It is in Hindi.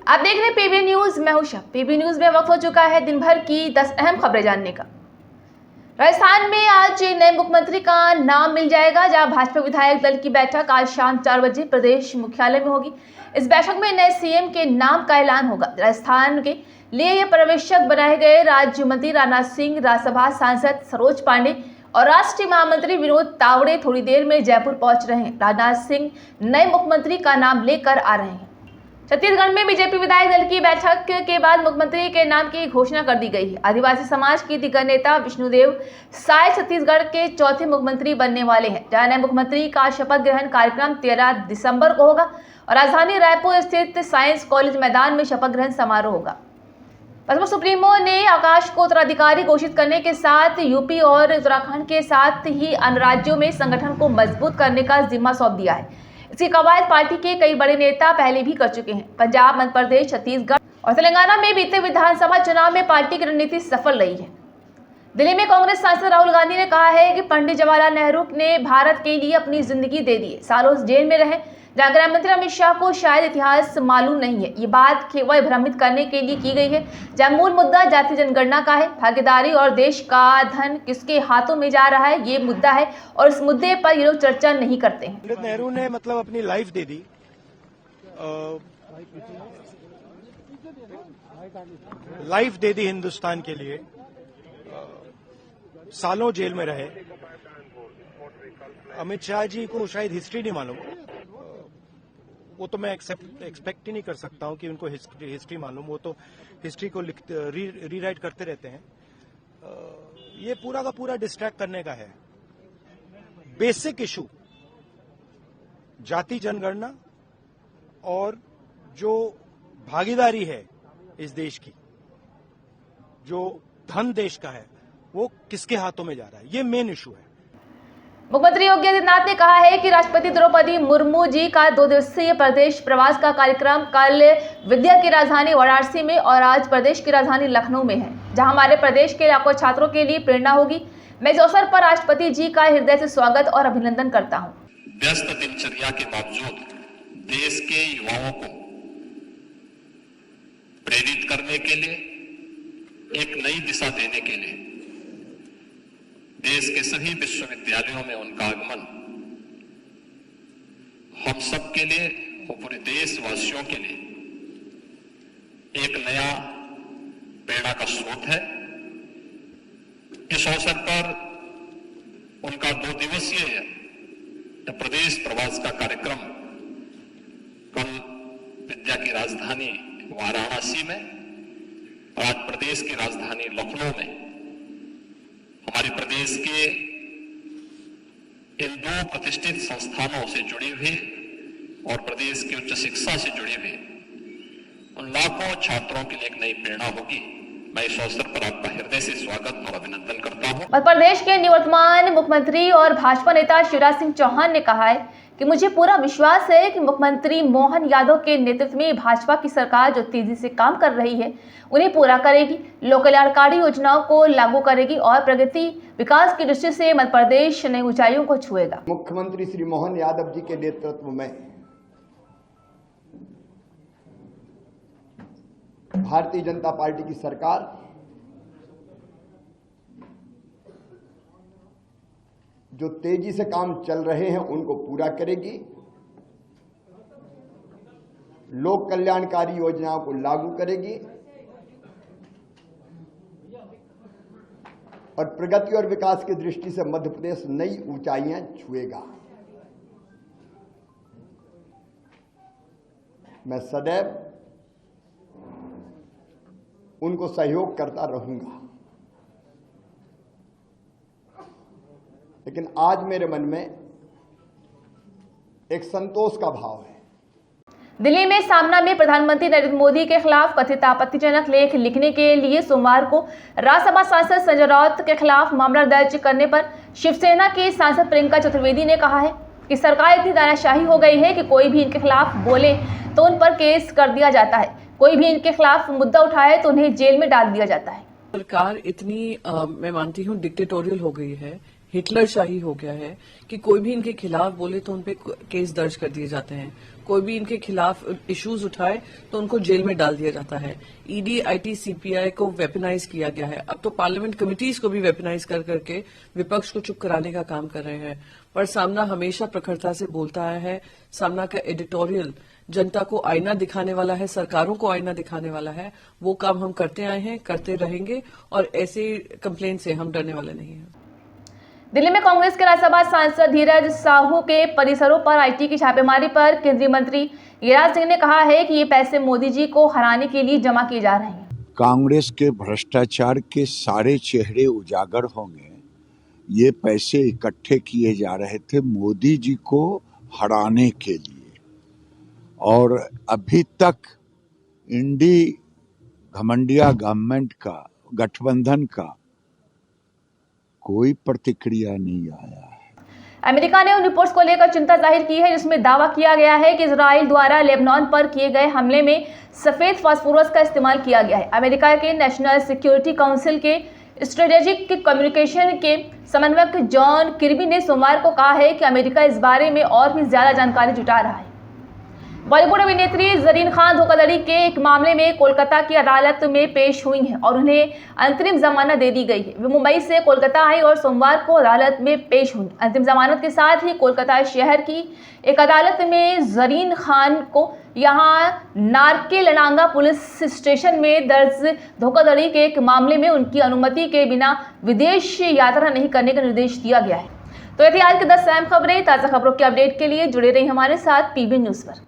आप देख रहे हैं पीबी न्यूज, मैं हूं शब। पीबी न्यूज में वक्त हो चुका है दिन भर की 10 अहम खबरें जानने का। राजस्थान में आज नए मुख्यमंत्री का नाम मिल जाएगा, जहां भाजपा विधायक दल की बैठक आज शाम 4 बजे प्रदेश मुख्यालय में होगी। इस बैठक में नए सीएम के नाम का ऐलान होगा। राजस्थान के लिए ये पर्यवेक्षक बनाए गए राज्य मंत्री राजनाथ सिंह, राज्यसभा सांसद सरोज पांडे और राष्ट्रीय महामंत्री विनोद तावड़े थोड़ी देर में जयपुर पहुंच रहे हैं। राजनाथ सिंह नए मुख्यमंत्री का नाम लेकर आ रहे हैं। छत्तीसगढ़ में बीजेपी विधायक दल की बैठक के बाद मुख्यमंत्री के नाम की घोषणा कर दी गई है। आदिवासी समाज की दिग्गज नेता विष्णुदेव साय छत्तीसगढ़ के चौथे मुख्यमंत्री बनने वाले हैं। जहां नए मुख्यमंत्री का शपथ ग्रहण कार्यक्रम 13 दिसंबर को होगा और राजधानी रायपुर स्थित साइंस कॉलेज मैदान में शपथ ग्रहण समारोह होगा। बसपा सुप्रीमो ने आकाश को उत्तराधिकारी घोषित करने के साथ यूपी और उत्तराखंड के साथ ही अन्य राज्यों में संगठन को मजबूत करने का जिम्मा सौंप दिया है। इसकी कवायद पार्टी के कई बड़े नेता पहले भी कर चुके हैं। पंजाब, मध्य प्रदेश, छत्तीसगढ़ और तेलंगाना में बीते विधानसभा चुनाव में पार्टी की रणनीति सफल रही है। दिल्ली में कांग्रेस सांसद राहुल गांधी ने कहा है कि पंडित जवाहरलाल नेहरू ने भारत के लिए अपनी जिंदगी दे दी, सालों जेल में रहे। जहां गृह मंत्री अमित शाह को शायद इतिहास मालूम नहीं है, ये बात केवल भ्रमित करने के लिए की गई है। जहां मूल मुद्दा जाति जनगणना का है, भागीदारी और देश का धन किसके हाथों में जा रहा है, ये मुद्दा है और इस मुद्दे पर ये लोग चर्चा नहीं करते हैं। पंडित नेहरू ने मतलब अपनी लाइफ दे दी, लाइफ दे दी हिंदुस्तान के लिए, सालों जेल में रहे। अमित शाह जी को शायद हिस्ट्री नहीं मालूम, वो तो मैं एक्सपेक्ट ही नहीं कर सकता हूं कि उनको हिस्ट्री मालूम। वो तो हिस्ट्री को रीराइट करते रहते हैं। ये पूरा का पूरा डिस्ट्रैक्ट करने का है। बेसिक इशू जाति जनगणना और जो भागीदारी है इस देश की, जो धन देश का है, वो किसके हाथों में जा रहा है, ये मेन इशू है। मुख्यमंत्री योगी आदित्यनाथ ने कहा है कि राष्ट्रपति द्रौपदी मुर्मू जी का 2 दिवसीय प्रदेश प्रवास का कार्यक्रम कल विद्या की राजधानी वाराणसी में और आज प्रदेश की राजधानी लखनऊ में है, जहां हमारे प्रदेश के लाखों छात्रों के लिए प्रेरणा होगी। मैं इस अवसर पर राष्ट्रपति जी का हृदय से स्वागत और अभिनंदन करता हूं। व्यस्त दिनचर्या के बावजूद देश के युवाओं को प्रेरित करने के लिए, एक नई दिशा देने के लिए देश के सभी विश्वविद्यालयों में उनका आगमन हम सब के लिए और पूरे देशवासियों के लिए एक नया प्रेरणा का स्रोत है। इस अवसर पर उनका 2 दिवसीय प्रदेश प्रवास का कार्यक्रम कल विद्या की राजधानी वाराणसी में और आज प्रदेश की राजधानी लखनऊ में हमारे प्रदेश के इन 2 प्रतिष्ठित संस्थानों से जुड़ी हुई और प्रदेश की उच्च शिक्षा से जुड़ी हुई उन लाखों छात्रों के लिए एक नई प्रेरणा होगी। मैं इस अवसर पर आपका हृदय से स्वागत और अभिनंदन करता हूं। मध्य प्रदेश के निवर्तमान मुख्यमंत्री और भाजपा नेता शिवराज सिंह चौहान ने कहा है कि मुझे पूरा विश्वास है कि मुख्यमंत्री मोहन यादव के नेतृत्व में भाजपा की सरकार जो तेजी से काम कर रही है उन्हें पूरा करेगी, लोक कल्याणकारी योजनाओं को लागू करेगी और प्रगति विकास की दृष्टि से मध्य प्रदेश नई ऊंचाइयों को छुएगा। मुख्यमंत्री श्री मोहन यादव जी के नेतृत्व में भारतीय जनता पार्टी की सरकार जो तेजी से काम चल रहे हैं उनको पूरा करेगी, लोक कल्याणकारी योजनाओं को लागू करेगी और प्रगति और विकास की दृष्टि से मध्य प्रदेश नई ऊंचाइयां छुएगा। मैं सदैव उनको सहयोग करता रहूंगा, लेकिन आज मेरे मन में एक संतोष का भाव है। दिल्ली में सामना में प्रधानमंत्री नरेंद्र मोदी के खिलाफ कथित आपत्तिजनक लेख लिखने के लिए सोमवार को राज्यसभा सांसद संजय राउत के खिलाफ मामला दर्ज करने पर शिवसेना की सांसद प्रियंका चतुर्वेदी ने कहा है कि सरकार इतनी तानाशाही हो गई है कि कोई भी इनके खिलाफ बोले तो उन पर केस कर दिया जाता है, कोई भी इनके खिलाफ मुद्दा उठाए तो उन्हें जेल में डाल दिया जाता है। सरकार इतनी मैं मानती हूँ डिक्टेटोरियल हो गई है, हिटलर शाही हो गया है कि कोई भी इनके खिलाफ बोले तो उनपे केस दर्ज कर दिए जाते हैं। कोई भी इनके खिलाफ इश्यूज उठाए तो उनको जेल में डाल दिया जाता है। ईडी, आईटी, सीपीआई को वेपनाइज किया गया है। अब तो पार्लियामेंट कमिटीज को भी वेपनाइज कर करके विपक्ष को चुप कराने का काम कर रहे हैं। पर सामना हमेशा प्रखरता से बोलता आया है। सामना का एडिटोरियल जनता को आईना दिखाने वाला है, सरकारों को आईना दिखाने वाला है। वो काम हम करते आए हैं, करते रहेंगे और ऐसे कंप्लेन से हम डरने वाले नहीं हैं। दिल्ली में कांग्रेस के राज्यसभा सांसद धीरज साहू के परिसरों पर आईटी की छापेमारी पर केंद्रीय मंत्री गिरिराज सिंह ने कहा है कि ये पैसे मोदी जी को हराने के लिए जमा किए जा रहे हैं। कांग्रेस के भ्रष्टाचार के सारे चेहरे उजागर होंगे। ये पैसे इकट्ठे किए जा रहे थे मोदी जी को हराने के लिए, और अभी तक इंडी घमंडिया गवर्नमेंट का, गठबंधन का कोई प्रतिक्रिया नहीं आया है। अमेरिका ने उन रिपोर्ट्स को लेकर चिंता जाहिर की है जिसमें दावा किया गया है कि इजराइल द्वारा लेबनान पर किए गए हमले में सफेद फास्फोरस का इस्तेमाल किया गया है। अमेरिका के नेशनल सिक्योरिटी काउंसिल के स्ट्रेटेजिक कम्युनिकेशन के समन्वयक जॉन किर्बी ने सोमवार को कहा है कि अमेरिका इस बारे में और भी ज्यादा जानकारी जुटा रहा है। बॉलीवुड अभिनेत्री जरीन खान धोखाधड़ी के एक मामले में कोलकाता की अदालत में पेश हुई हैं और उन्हें अंतरिम जमानत दे दी गई है। वे मुंबई से कोलकाता आई और सोमवार को अदालत में पेश हुई। अंतिम जमानत के साथ ही कोलकाता शहर की एक अदालत में जरीन खान को यहां नारकेलडांगा पुलिस स्टेशन में दर्ज धोखाधड़ी के एक मामले में उनकी अनुमति के बिना विदेश यात्रा नहीं करने का निर्देश दिया गया है। तो ये थी आज की 10 अहम खबरें। ताज़ा खबरों के अपडेट के लिए जुड़े रहिए हमारे साथ पीबी न्यूज़ पर।